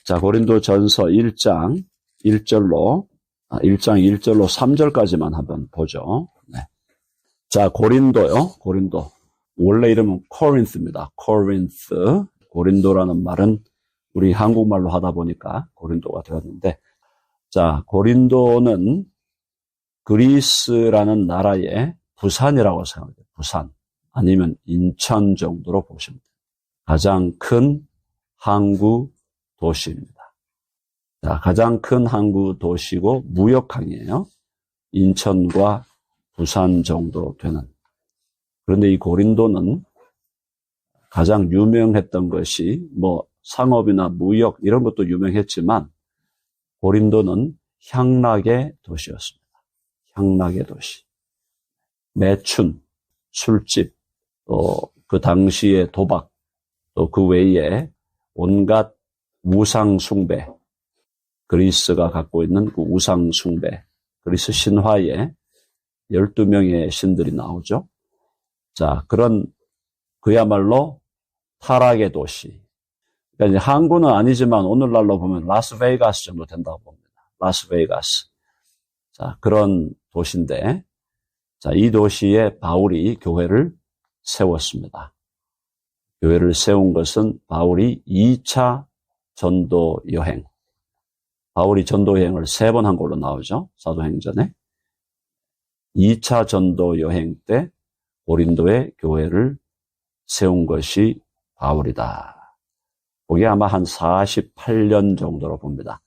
자, 고린도전서 1장 1절로 3절까지만 한번 보죠. 네. 자, 고린도요. 고린도. 원래 이름은 코린스입니다. 코린스. 고린도라는 말은 우리 한국말로 하다 보니까 고린도가 되었는데, 자, 고린도는 그리스라는 나라의 부산이라고 생각해요. 부산. 아니면 인천 정도로 보시면 돼요. 가장 큰 항구 도시입니다. 자, 가장 큰 항구 도시고 무역항이에요. 인천과 부산 정도 되는. 그런데 이 고린도는 가장 유명했던 것이 상업이나 무역 이런 것도 유명했지만 고린도는 향락의 도시였습니다. 향락의 도시. 매춘, 술집, 또 그 당시의 도박, 또 그 외에 온갖 우상 숭배, 그리스가 갖고 있는 그 우상 숭배, 그리스 신화에 12명의 신들이 나오죠. 자, 그런 그야말로 타락의 도시. 그러니까 이제 항구는 아니지만 오늘날로 보면 라스베이거스 정도 된다고 봅니다. 라스베이거스. 자, 그런 도시인데, 자, 이 도시에 바울이 교회를 세웠습니다. 교회를 세운 것은 바울이 2차 전도 여행. 바울이 전도 여행을 3번 한 걸로 나오죠. 사도행전에. 2차 전도 여행 때 고린도에 교회를 세운 것이 바울이다. 그게 아마 한 48년 정도로 봅니다.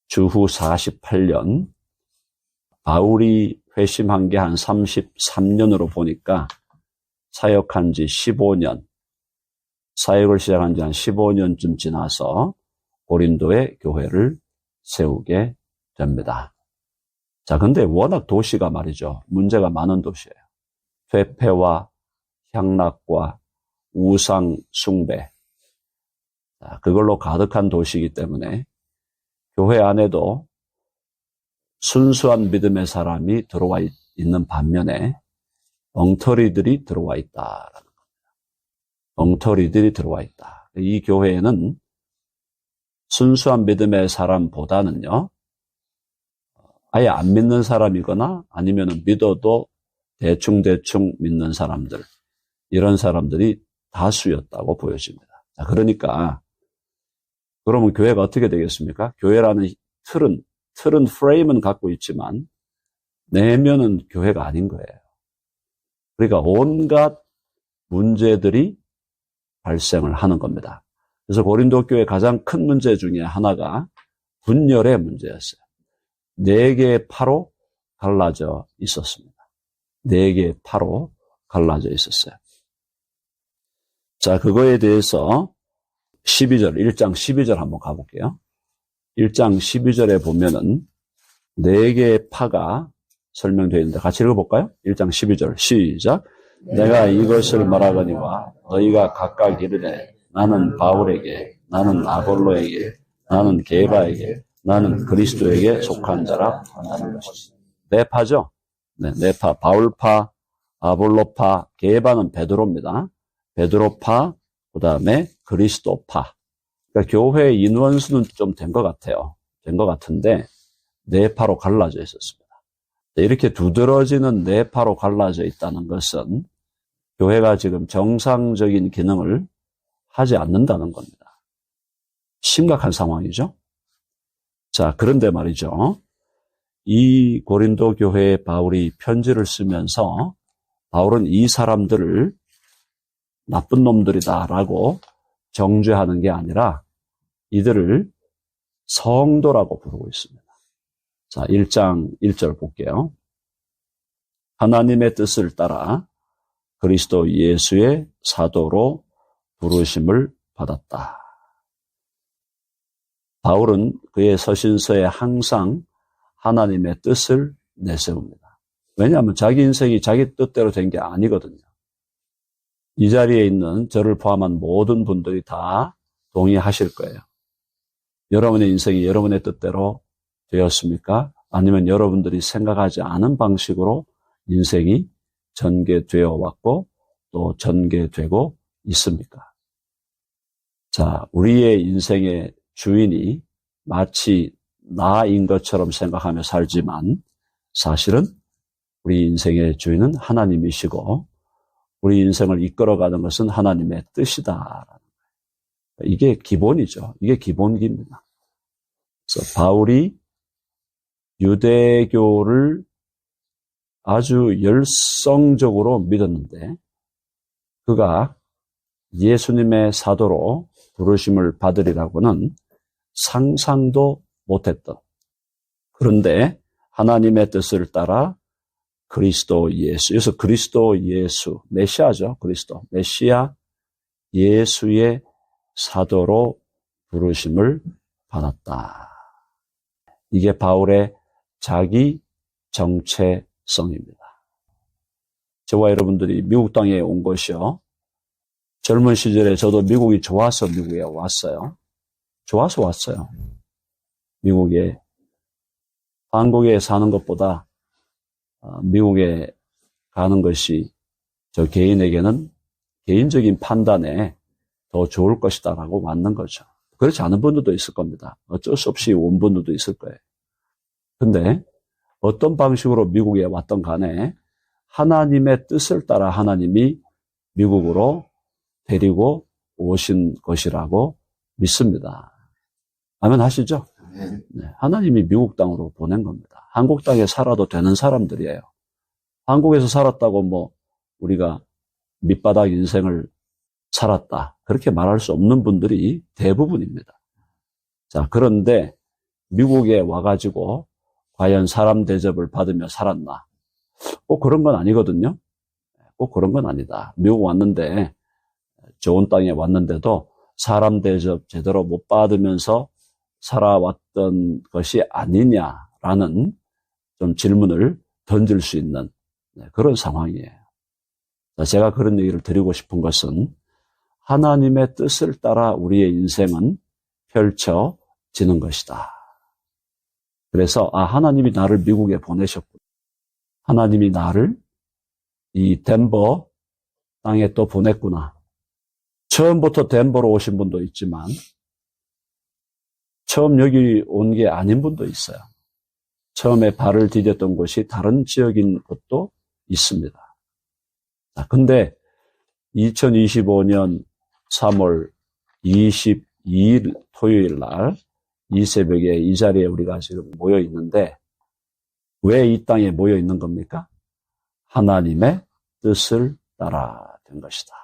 주후 48년. 바울이 회심한 게 한 33년으로 보니까 사역한 지 15년, 사역을 시작한 지 한 15년쯤 지나서 고린도에 교회를 세우게 됩니다. 자, 근데 워낙 도시가 말이죠. 문제가 많은 도시예요. 회폐와 향락과 우상 숭배. 자, 그걸로 가득한 도시이기 때문에 교회 안에도 순수한 믿음의 사람이 들어와 있는 반면에 엉터리들이 들어와 있다라는 겁니다. 엉터리들이 들어와 있다. 이 교회에는 순수한 믿음의 사람보다는요, 아예 안 믿는 사람이거나 아니면 믿어도 대충 믿는 사람들, 이런 사람들이 다수였다고 보여집니다. 자, 그러니까 그러면 교회가 어떻게 되겠습니까? 교회라는 틀은 프레임은 갖고 있지만 내면은 교회가 아닌 거예요. 그러니까 온갖 문제들이 발생을 하는 겁니다. 그래서 고린도 교회의 가장 큰 문제 중에 하나가 분열의 문제였어요. 4개의 파로 갈라져 있었습니다. 4개의 파로 갈라져 있었어요. 자, 그거에 대해서 1장 12절 한번 가볼게요. 1장 12절에 보면은 4개의 파가 설명되어 있는데 같이 읽어볼까요? 1장 12절 시작. 내가 이것을 말하거니와 너희가 각각 이르되 나는 바울에게, 나는 아볼로에게, 나는 게바에게, 나는 그리스도에게 속한 자라 하는 것이지. 4파죠? 네, 4파. 바울파, 아볼로파, 게바는 베드로입니다. 베드로파, 그 다음에 그리스도파. 그러니까 교회 인원수는 좀 된 것 같아요. 된 것 같은데 4파로 갈라져 있었습니다. 이렇게 두드러지는 4파로 갈라져 있다는 것은 교회가 지금 정상적인 기능을 하지 않는다는 겁니다. 심각한 상황이죠. 자, 그런데 말이죠. 이 고린도 교회에 바울이 편지를 쓰면서 바울은 이 사람들을 나쁜 놈들이다라고 정죄하는 게 아니라 이들을 성도라고 부르고 있습니다. 자, 1장 1절 볼게요. 하나님의 뜻을 따라 그리스도 예수의 사도로 부르심을 받았다. 바울은 그의 서신서에 항상 하나님의 뜻을 내세웁니다. 왜냐하면 자기 인생이 자기 뜻대로 된 게 아니거든요. 이 자리에 있는 저를 포함한 모든 분들이 다 동의하실 거예요. 여러분의 인생이 여러분의 뜻대로 되었습니까? 아니면 여러분들이 생각하지 않은 방식으로 인생이 전개되어 왔고 또 전개되고 있습니까? 자, 우리의 인생의 주인이 마치 나인 것처럼 생각하며 살지만 사실은 우리 인생의 주인은 하나님이시고 우리 인생을 이끌어가는 것은 하나님의 뜻이다. 이게 기본이죠. 이게 기본기입니다. 그래서 바울이 유대교를 아주 열성적으로 믿었는데 그가 예수님의 사도로 부르심을 받으리라고는 상상도 못했던, 그런데 하나님의 뜻을 따라 그리스도 예수, 여기서 그리스도 예수, 메시아죠. 그리스도, 메시아 예수의 사도로 부르심을 받았다. 이게 바울의 자기 정체성입니다. 저와 여러분들이 미국 땅에 온 것이요. 젊은 시절에 저도 미국이 좋아서 미국에 왔어요. 좋아서 왔어요. 미국에. 한국에 사는 것보다 미국에 가는 것이 저 개인에게는 개인적인 판단에 더 좋을 것이다라고 왔는 거죠. 그렇지 않은 분들도 있을 겁니다. 어쩔 수 없이 온 분들도 있을 거예요. 근데 어떤 방식으로 미국에 왔던 간에 하나님의 뜻을 따라 하나님이 미국으로 데리고 오신 것이라고 믿습니다. 아멘 하시죠? 네, 하나님이 미국 땅으로 보낸 겁니다. 한국 땅에 살아도 되는 사람들이에요. 한국에서 살았다고 뭐 우리가 밑바닥 인생을 살았다, 그렇게 말할 수 없는 분들이 대부분입니다. 자, 그런데 미국에 와가지고 과연 사람 대접을 받으며 살았나? 꼭 그런 건 아니거든요. 꼭 그런 건 아니다. 미국 왔는데, 좋은 땅에 왔는데도 사람 대접 제대로 못 받으면서 살아왔던 것이 아니냐라는 좀 질문을 던질 수 있는 그런 상황이에요. 제가 그런 얘기를 드리고 싶은 것은 하나님의 뜻을 따라 우리의 인생은 펼쳐지는 것이다. 그래서 하나님이 나를 미국에 보내셨구나. 하나님이 나를 이 덴버 땅에 또 보냈구나. 처음부터 덴버로 오신 분도 있지만 처음 여기 온 게 아닌 분도 있어요. 처음에 발을 디뎠던 곳이 다른 지역인 것도 있습니다. 근데 2025년 3월 22일 토요일 날 이 새벽에 이 자리에 우리가 지금 모여 있는데 왜 이 땅에 모여 있는 겁니까? 하나님의 뜻을 따라 된 것이다.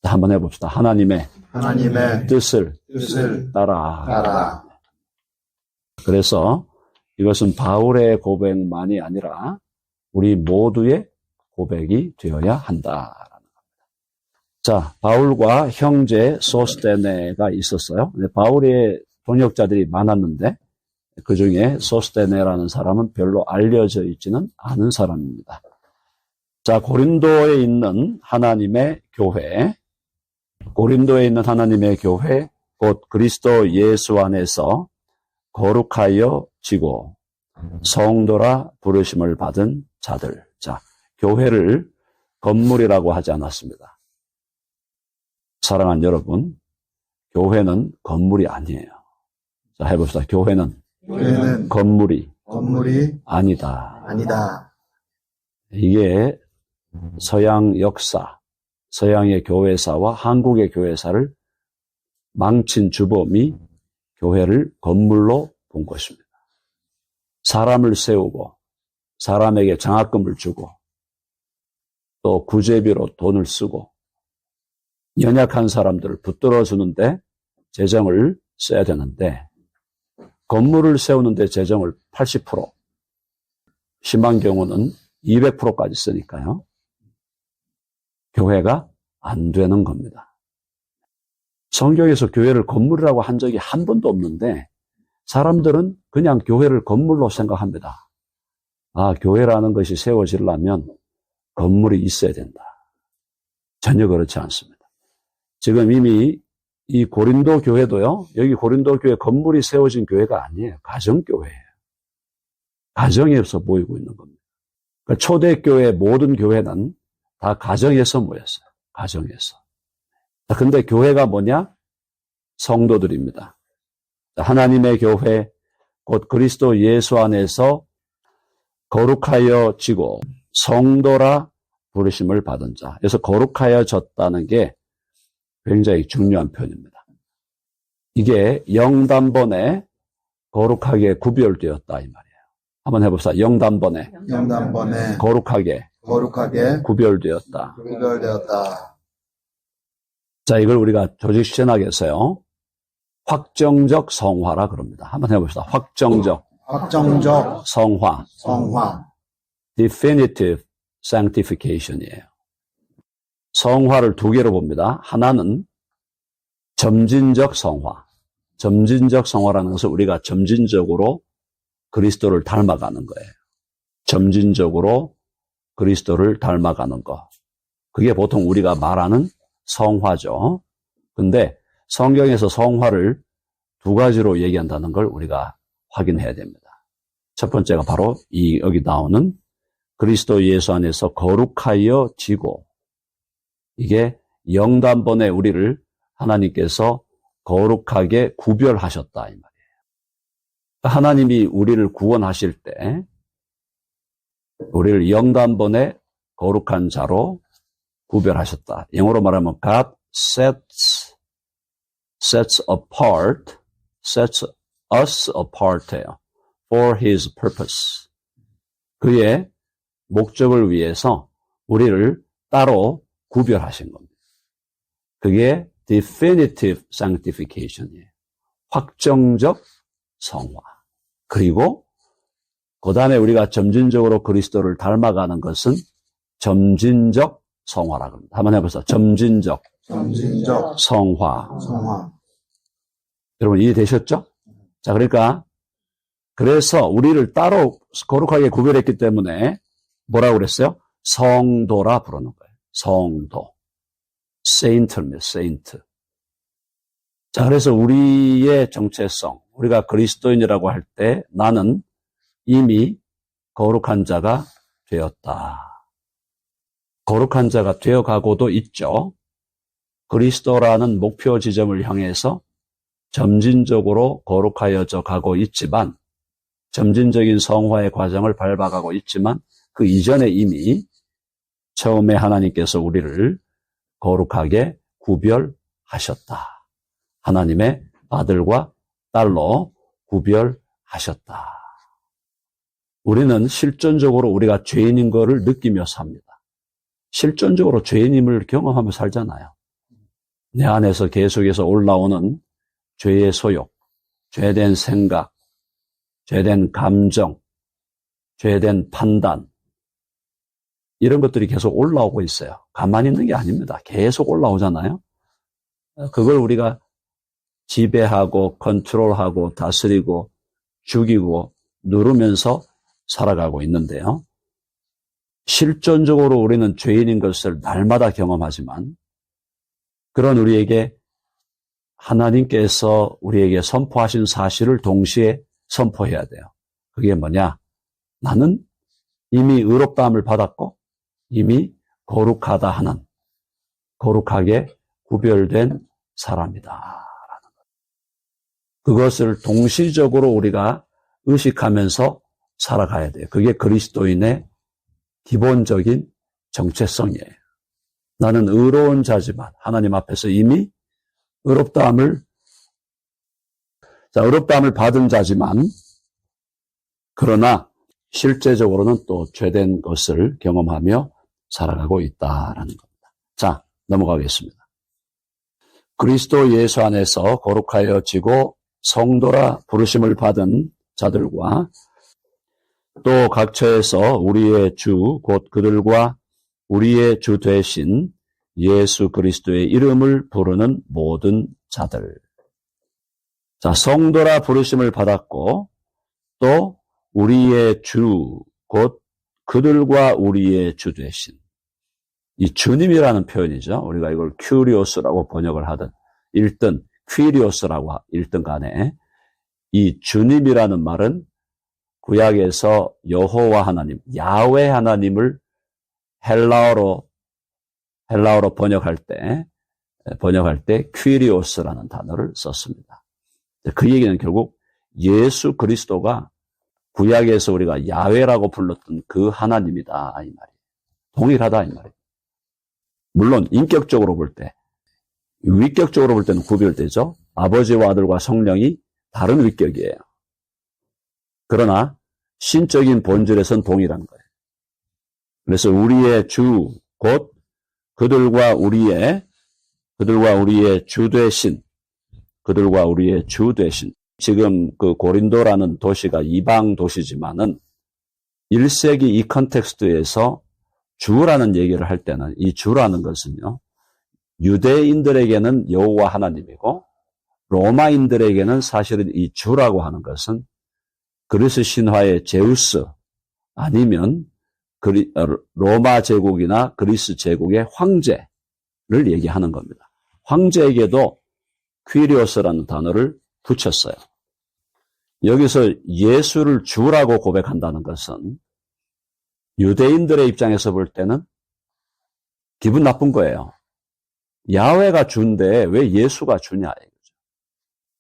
한번 해봅시다. 하나님의 뜻을 따라. 그래서 이것은 바울의 고백만이 아니라 우리 모두의 고백이 되어야 한다라는 겁니다. 자, 바울과 형제 소스테네가 있었어요. 바울의 동역자들이 많았는데 그 중에 소스테네라는 사람은 별로 알려져 있지는 않은 사람입니다. 자, 고린도에 있는 하나님의 교회, 곧 그리스도 예수 안에서 거룩하여 지고 성도라 부르심을 받은 자들. 자, 교회를 건물이라고 하지 않았습니다. 사랑하는 여러분, 교회는 건물이 아니에요. 자, 해봅시다. 교회는 건물이 아니다. 이게 서양 역사, 서양의 교회사와 한국의 교회사를 망친 주범이 교회를 건물로 본 것입니다. 사람을 세우고 사람에게 장학금을 주고 또 구제비로 돈을 쓰고 연약한 사람들을 붙들어 주는데 재정을 써야 되는데 건물을 세우는데 재정을 80%, 심한 경우는 200%까지 쓰니까요. 교회가 안 되는 겁니다. 성경에서 교회를 건물이라고 한 적이 한 번도 없는데 사람들은 그냥 교회를 건물로 생각합니다. 교회라는 것이 세워지려면 건물이 있어야 된다. 전혀 그렇지 않습니다. 지금 이미 이 고린도 교회도요, 여기 고린도 교회 건물이 세워진 교회가 아니에요. 가정교회예요. 가정에서 모이고 있는 겁니다. 그러니까 초대교회 모든 교회는 다 가정에서 모였어요. 가정에서. 근데 교회가 뭐냐? 성도들입니다. 하나님의 교회, 곧 그리스도 예수 안에서 거룩하여지고 성도라 부르심을 받은 자. 그래서 거룩하여졌다는 게 굉장히 중요한 표현입니다. 이게 영단번에 거룩하게 구별되었다 이 말이에요. 한번 해봅시다. 영단번에 거룩하게 구별되었다. 자, 이걸 우리가 조직신학에서요 확정적 성화라 그럽니다. 한번 해봅시다. 확정적 성화. Definitive sanctification이에요. 성화를 두 개로 봅니다. 하나는 점진적 성화. 점진적 성화라는 것은 우리가 점진적으로 그리스도를 닮아가는 거예요. 점진적으로 그리스도를 닮아가는 거. 그게 보통 우리가 말하는 성화죠. 근데 성경에서 성화를 두 가지로 얘기한다는 걸 우리가 확인해야 됩니다. 첫 번째가 바로 여기 나오는 그리스도 예수 안에서 거룩하여지고, 이게 영단번에 우리를 하나님께서 거룩하게 구별하셨다 이 말이에요. 하나님이 우리를 구원하실 때 우리를 영단번에 거룩한 자로 구별하셨다. 영어로 말하면 God sets us apart예요. For His purpose. 그의 목적을 위해서 우리를 따로 구별하신 겁니다. 그게 definitive sanctification이에요. 확정적 성화. 그리고 그 다음에 우리가 점진적으로 그리스도를 닮아가는 것은 점진적 성화라고 합니다. 한번 해보세요. 점진적 성화. 여러분 이해되셨죠? 자, 그래서 우리를 따로 거룩하게 구별했기 때문에 뭐라고 그랬어요? 성도라 부르는 거예요. 성도. 세인트입니다. 세인트. 자, 그래서 우리의 정체성, 우리가 그리스도인이라고 할 때 나는 이미 거룩한 자가 되었다. 거룩한 자가 되어가고도 있죠. 그리스도라는 목표 지점을 향해서 점진적으로 거룩하여져 가고 있지만, 점진적인 성화의 과정을 밟아가고 있지만, 그 이전에 이미 처음에 하나님께서 우리를 거룩하게 구별하셨다. 하나님의 아들과 딸로 구별하셨다. 우리는 실존적으로 우리가 죄인인 것을 느끼며 삽니다. 실존적으로 죄인임을 경험하며 살잖아요. 내 안에서 계속해서 올라오는 죄의 소욕, 죄된 생각, 죄된 감정, 죄된 판단, 이런 것들이 계속 올라오고 있어요. 가만히 있는 게 아닙니다. 계속 올라오잖아요. 그걸 우리가 지배하고 컨트롤하고 다스리고 죽이고 누르면서 살아가고 있는데요. 실존적으로 우리는 죄인인 것을 날마다 경험하지만, 그런 우리에게 하나님께서 우리에게 선포하신 사실을 동시에 선포해야 돼요. 그게 뭐냐? 나는 이미 의롭다함을 받았고 이미 거룩하다 하는, 거룩하게 구별된 사람이다. 그것을 동시적으로 우리가 의식하면서 살아가야 돼요. 그게 그리스도인의 기본적인 정체성이에요. 나는 의로운 자지만 하나님 앞에서 이미 의롭다함을 받은 자지만, 그러나 실제적으로는 또 죄된 것을 경험하며 살아가고 있다라는 겁니다. 자, 넘어가겠습니다. 그리스도 예수 안에서 거룩하여지고 성도라 부르심을 받은 자들과 또 각처에서 우리의 주, 곧 그들과 우리의 주 되신 예수 그리스도의 이름을 부르는 모든 자들. 자, 성도라 부르심을 받았고 또 우리의 주, 곧 그들과 우리의 주 되신. 이 주님이라는 표현이죠. 우리가 이걸 큐리오스라고 번역을 하든 읽든 퀴리오스라고 읽든 간에, 이 주님이라는 말은 구약에서 여호와 하나님, 야훼 하나님을 헬라어로 번역할 때 번역할 때 퀴리오스라는 단어를 썼습니다. 그 얘기는 결국 예수 그리스도가 구약에서 우리가 야훼라고 불렀던 그 하나님이다 이 말이에요. 동일하다 이 말이에요. 물론 인격적으로 볼 때, 위격적으로 볼 때는 구별되죠. 아버지와 아들과 성령이 다른 위격이에요. 그러나 신적인 본질에선 동일한 거예요. 그래서 우리의 주, 곧 그들과 우리의 주 되신, 지금 그 고린도라는 도시가 이방 도시지만은 1세기 이 컨텍스트에서 주라는 얘기를 할 때는 이 주라는 것은요, 유대인들에게는 여호와 하나님이고 로마인들에게는 사실은 이 주라고 하는 것은 그리스 신화의 제우스 아니면 로마 제국이나 그리스 제국의 황제를 얘기하는 겁니다. 황제에게도 퀴리오스라는 단어를 붙였어요. 여기서 예수를 주라고 고백한다는 것은 유대인들의 입장에서 볼 때는 기분 나쁜 거예요. 야훼가 주인데 왜 예수가 주냐 이거죠.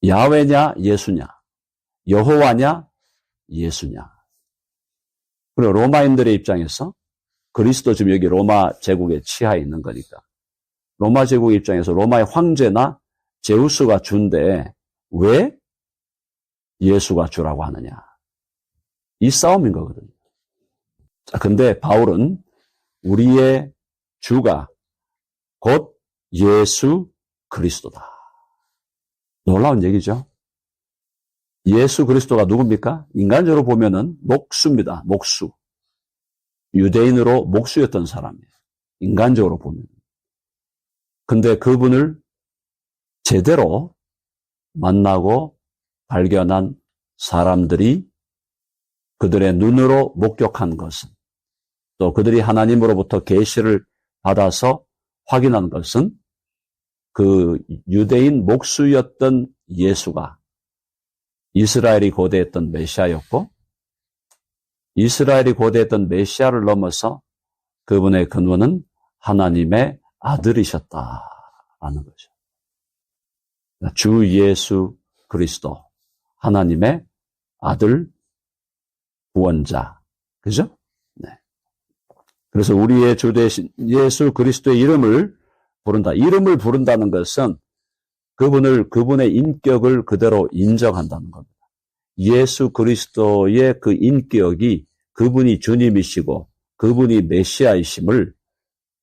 야훼냐 예수냐, 여호와냐 예수냐. 그리고 로마인들의 입장에서 그리스도 지금 여기 로마 제국의 치하에 있는 거니까 로마 제국의 입장에서 로마의 황제나 제우스가 주인데 왜 예수가 주라고 하느냐. 이 싸움인 거거든요. 자, 근데 바울은 우리의 주가 곧 예수 그리스도다. 놀라운 얘기죠. 예수 그리스도가 누굽니까? 인간적으로 보면은 목수입니다. 목수. 유대인으로 목수였던 사람이에요. 인간적으로 보면. 근데 그분을 제대로 만나고 발견한 사람들이 그들의 눈으로 목격한 것은, 또 그들이 하나님으로부터 계시를 받아서 확인한 것은 그 유대인 목수였던 예수가 이스라엘이 고대했던 메시아였고, 이스라엘이 고대했던 메시아를 넘어서 그분의 근원은 하나님의 아들이셨다라는 거죠. 주 예수 그리스도, 하나님의 아들, 구원자. 그죠? 네. 그래서 우리의 주 대신 예수 그리스도의 이름을 부른다. 이름을 부른다는 것은 그분의 인격을 그대로 인정한다는 겁니다. 예수 그리스도의 그 인격이 그분이 주님이시고 그분이 메시아이심을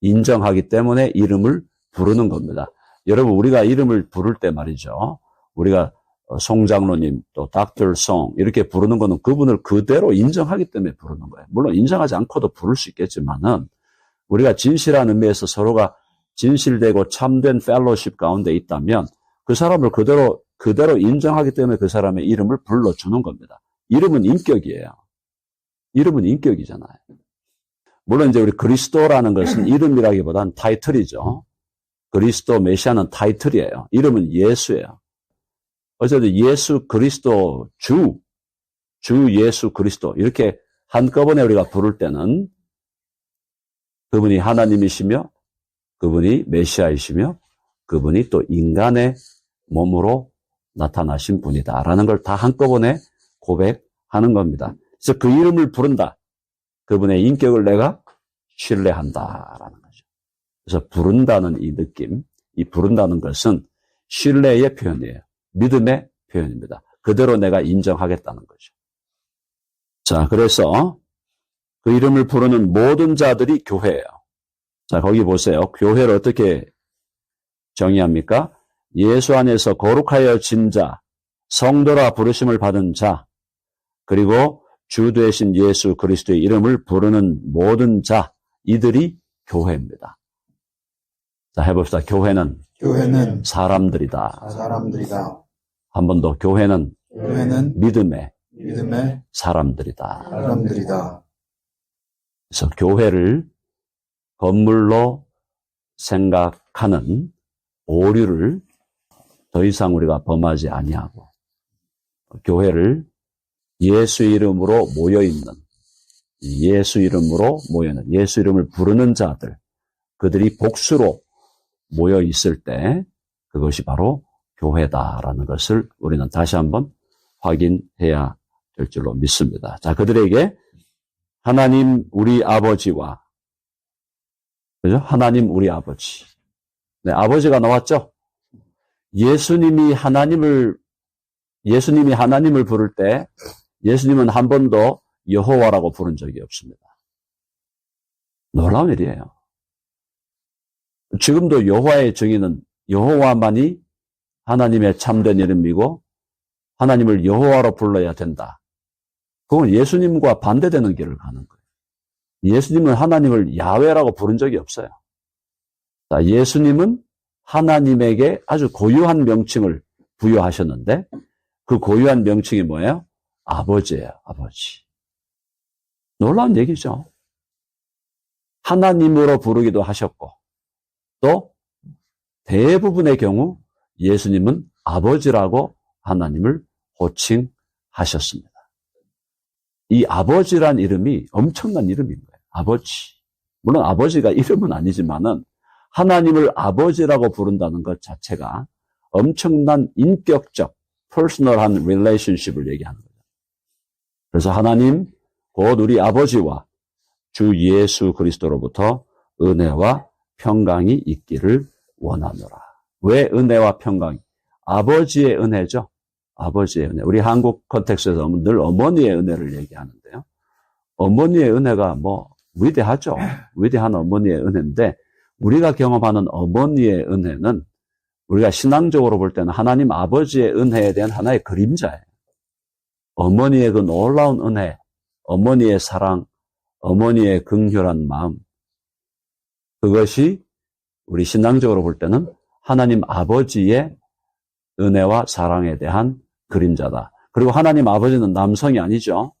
인정하기 때문에 이름을 부르는 겁니다. 여러분, 우리가 이름을 부를 때 말이죠. 우리가 송장로님, 또 닥터 송 이렇게 부르는 거는 그분을 그대로 인정하기 때문에 부르는 거예요. 물론 인정하지 않고도 부를 수 있겠지만은 우리가 진실한 의미에서 서로가 진실되고 참된 펠로십 가운데 있다면 그 사람을 그대로 인정하기 때문에 그 사람의 이름을 불러주는 겁니다. 이름은 인격이에요. 이름은 인격이잖아요. 물론 이제 우리 그리스도라는 것은 이름이라기보다는 타이틀이죠. 그리스도 메시아는 타이틀이에요. 이름은 예수예요. 어쨌든 예수 그리스도 주 예수 그리스도 이렇게 한꺼번에 우리가 부를 때는 그분이 하나님이시며 그분이 메시아이시며 그분이 또 인간의 몸으로 나타나신 분이다라는 걸 다 한꺼번에 고백하는 겁니다. 그래서 그 이름을 부른다. 그분의 인격을 내가 신뢰한다라는 거죠. 그래서 부른다는 이 느낌, 이 부른다는 것은 신뢰의 표현이에요. 믿음의 표현입니다. 그대로 내가 인정하겠다는 거죠. 자, 그래서 그 이름을 부르는 모든 자들이 교회예요. 자, 거기 보세요. 교회를 어떻게 정의합니까? 예수 안에서 거룩하여진 자, 성도라 부르심을 받은 자, 그리고 주 되신 예수 그리스도의 이름을 부르는 모든 자, 이들이 교회입니다. 자, 해봅시다. 교회는 사람들이다. 한 번 더. 교회는 믿음의 사람들이다. 그래서 교회를 건물로 생각하는 오류를 더 이상 우리가 범하지 아니하고 교회를 예수 이름으로 모여있는 예수 이름을 부르는 자들, 그들이 복수로 모여 있을 때 그것이 바로 교회다라는 것을 우리는 다시 한번 확인해야 될 줄로 믿습니다. 자, 그들에게 하나님 우리 아버지와, 그죠? 하나님 우리 아버지. 네, 아버지가 나왔죠? 예수님이 하나님을 부를 때 예수님은 한 번도 여호와라고 부른 적이 없습니다. 놀라운 일이에요. 지금도 여호와의 정의는 여호와만이 하나님의 참된 이름이고 하나님을 여호와로 불러야 된다. 그건 예수님과 반대되는 길을 가는 거예요. 예수님은 하나님을 야훼라고 부른 적이 없어요. 자, 예수님은 하나님에게 아주 고유한 명칭을 부여하셨는데 그 고유한 명칭이 뭐예요? 아버지예요. 아버지. 놀라운 얘기죠. 하나님으로 부르기도 하셨고 또 대부분의 경우 예수님은 아버지라고 하나님을 호칭하셨습니다. 이 아버지란 이름이 엄청난 이름인 거예요. 아버지. 물론 아버지가 이름은 아니지만은 하나님을 아버지라고 부른다는 것 자체가 엄청난 인격적, 퍼스널한 릴레이션십을 얘기하는 거예요. 그래서 하나님, 곧 우리 아버지와 주 예수 그리스도로부터 은혜와 평강이 있기를 원하노라. 왜 은혜와 평강이? 아버지의 은혜죠. 아버지의 은혜. 우리 한국 컨텍스트에서 늘 어머니의 은혜를 얘기하는데요. 어머니의 은혜가 위대하죠. 위대한 어머니의 은혜인데 우리가 경험하는 어머니의 은혜는 우리가 신앙적으로 볼 때는 하나님 아버지의 은혜에 대한 하나의 그림자예요. 어머니의 그 놀라운 은혜, 어머니의 사랑, 어머니의 긍휼한 마음, 그것이 우리 신앙적으로 볼 때는 하나님 아버지의 은혜와 사랑에 대한 그림자다. 그리고 하나님 아버지는 남성이 아니죠.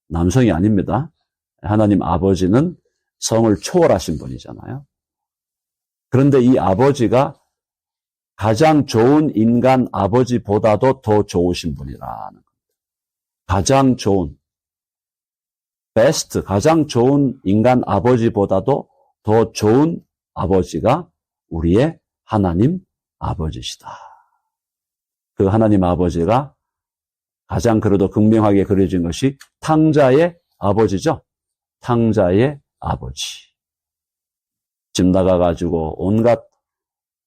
남성이 아닙니다. 하나님 아버지는 성을 초월하신 분이잖아요. 그런데 이 아버지가 가장 좋은 인간 아버지보다도 더 좋으신 분이라는 겁니다. 가장 좋은, 베스트, 가장 좋은 인간 아버지보다도 더 좋은 아버지가 우리의 하나님 아버지시다. 그 하나님 아버지가 가장 그래도 극명하게 그려진 것이 탕자의 아버지죠. 탕자의 아버지. 집 나가가지고 온갖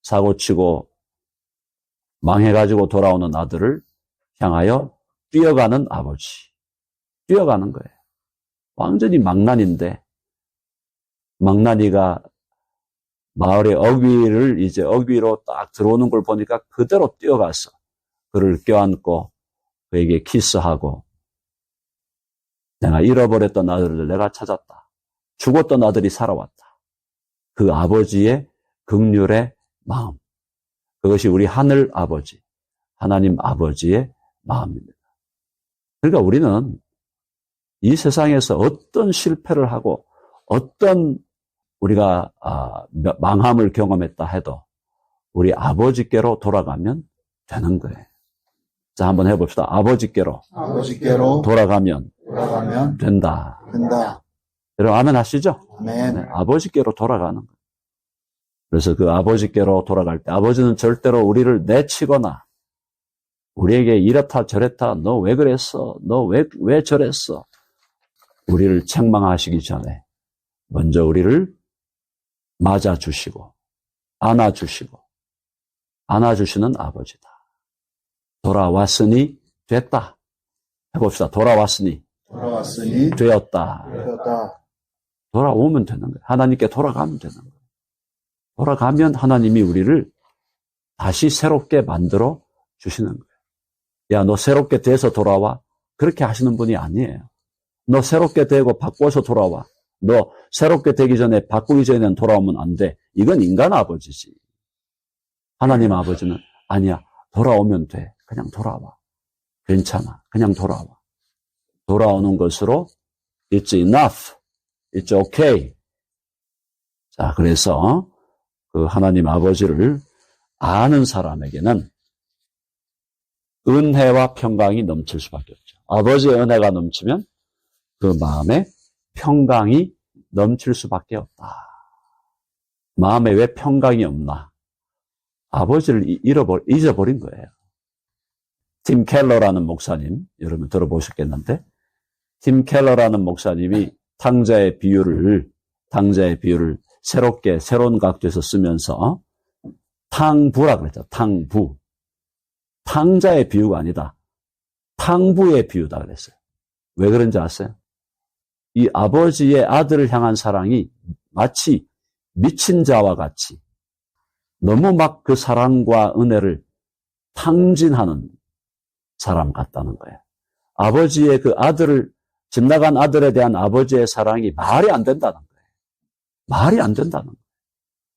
사고치고 망해가지고 돌아오는 아들을 향하여 뛰어가는 아버지. 뛰어가는 거예요. 완전히 망나니인데 망나니가 마을의 어귀로 딱 들어오는 걸 보니까 그대로 뛰어갔어. 그를 껴안고 그에게 키스하고 내가 잃어버렸던 아들을 내가 찾았다. 죽었던 아들이 살아왔다. 그 아버지의 긍휼의 마음. 그것이 우리 하늘 아버지, 하나님 아버지의 마음입니다. 그러니까 우리는 이 세상에서 어떤 실패를 하고 어떤 우리가 망함을 경험했다 해도 우리 아버지께로 돌아가면 되는 거예요. 자, 한번 해봅시다. 아버지께로 돌아가면 된다. 여러분 아멘 하시죠? 아멘. 네, 아버지께로 돌아가는 거예요. 그래서 그 아버지께로 돌아갈 때 아버지는 절대로 우리를 내치거나 우리에게 이렇다 저랬다 너 왜 그랬어? 너 왜 저랬어? 우리를 책망하시기 전에 먼저 우리를 맞아주시고 안아주시는 아버지다. 돌아왔으니 됐다. 해봅시다. 돌아왔으니 되었다. 돌아오면 되는 거예요. 하나님께 돌아가면 되는 거예요. 돌아가면 하나님이 우리를 다시 새롭게 만들어 주시는 거예요. 야, 너 새롭게 돼서 돌아와. 그렇게 하시는 분이 아니에요. 너 새롭게 되고 바꿔서 돌아와. 너 새롭게 되기 전에 바꾸기 전에는 돌아오면 안 돼. 이건 인간 아버지지. 하나님 아버지는 아니야. 돌아오면 돼. 그냥 돌아와. 괜찮아. 그냥 돌아와. 돌아오는 것으로 it's enough. it's okay. 자, 그래서 그 하나님 아버지를 아는 사람에게는 은혜와 평강이 넘칠 수밖에 없죠. 아버지의 은혜가 넘치면 그 마음에 평강이 넘칠 수밖에 없다. 마음에 왜 평강이 없나? 아버지를 잊어버린 거예요. 팀 켈러라는 목사님, 여러분 들어보셨겠는데, 팀 켈러라는 목사님이 탕자의 비유를 새롭게, 새로운 각도에서 쓰면서 탕부라 그랬죠. 탕부. 탕자의 비유가 아니다. 탕부의 비유다 그랬어요. 왜 그런지 아세요? 이 아버지의 아들을 향한 사랑이 마치 미친 자와 같이 너무 막 그 사랑과 은혜를 탕진하는 사람 같다는 거예요. 아버지의 그 집 나간 아들에 대한 아버지의 사랑이 말이 안 된다는 거예요. 말이 안 된다는 거예요.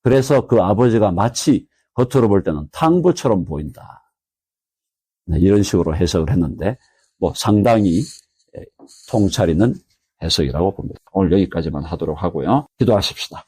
그래서 그 아버지가 마치 겉으로 볼 때는 탕부처럼 보인다. 네, 이런 식으로 해석을 했는데, 상당히 통찰 있는 해석이라고 봅니다. 오늘 여기까지만 하도록 하고요. 기도하십시다.